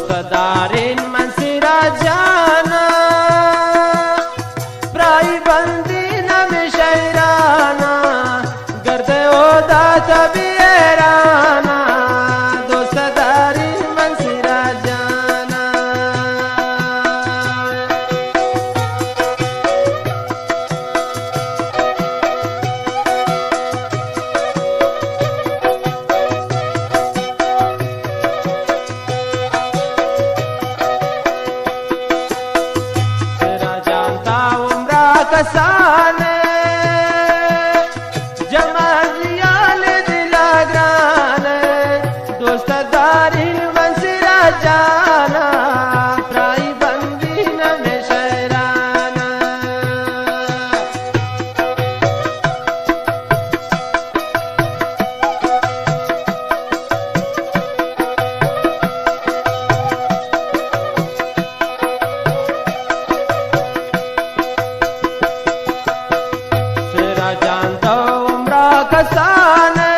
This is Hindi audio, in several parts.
दोस्तदारीन मनसिरा जाना प्राई बंदी नमी शैराना गर्दे ओदा तबीराना दोस्तदारीन मनसिरा जाना कसाने जमालियाल दिलाग्राने दोस्तदारीन मनसिरा जाना प्राई बंदी नमे शैराना जानता उम्रा कसाने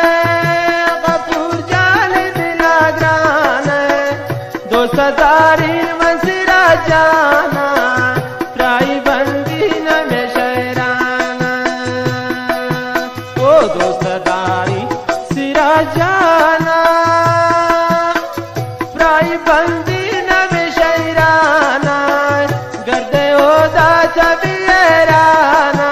गफूर जाल दिलाग्राने दोस्तदारीन मनसिरा जाना प्राई बंदी नमे शैराना ओ दोस्तदारी सिरा जाना प्राई बंदी नमे शैराना गर्दे ओदा तबीराना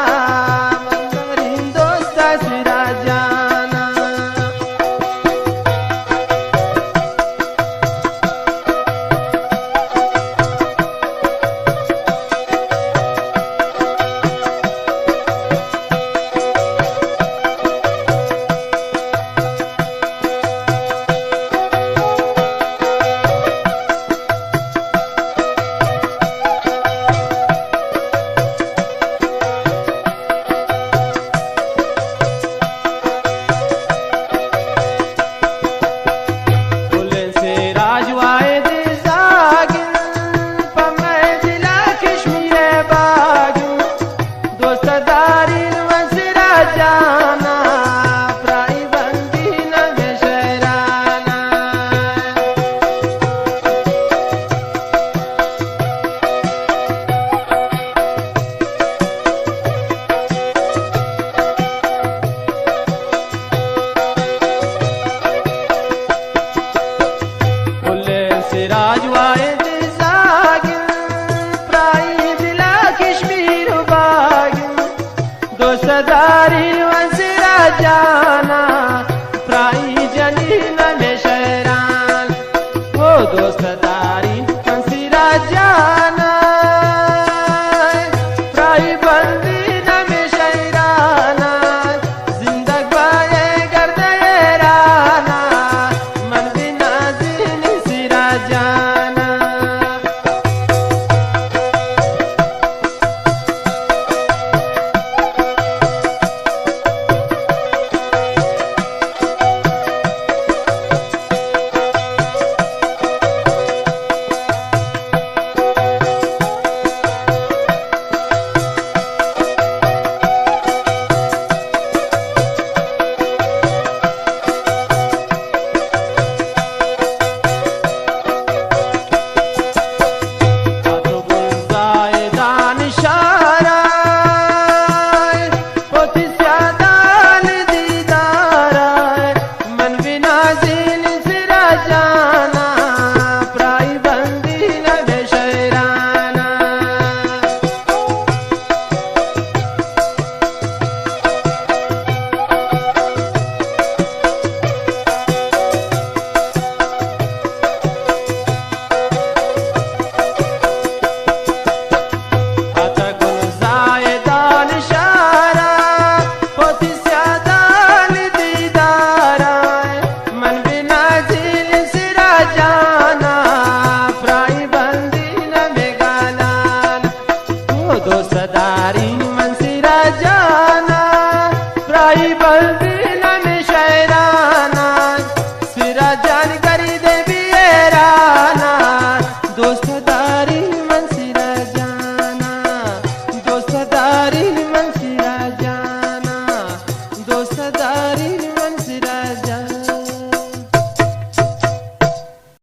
दोस्तदारीन मनसिरा जाना प्राई बंदी नमे शैराना बुल्ले सिराज वाइद जागिन प्राई दिला कश्मीर दोस्तदारीन मनसिरा जाना प्राई जनी नमे शैरान ओ दोस्तदारीन मनसिरा जाना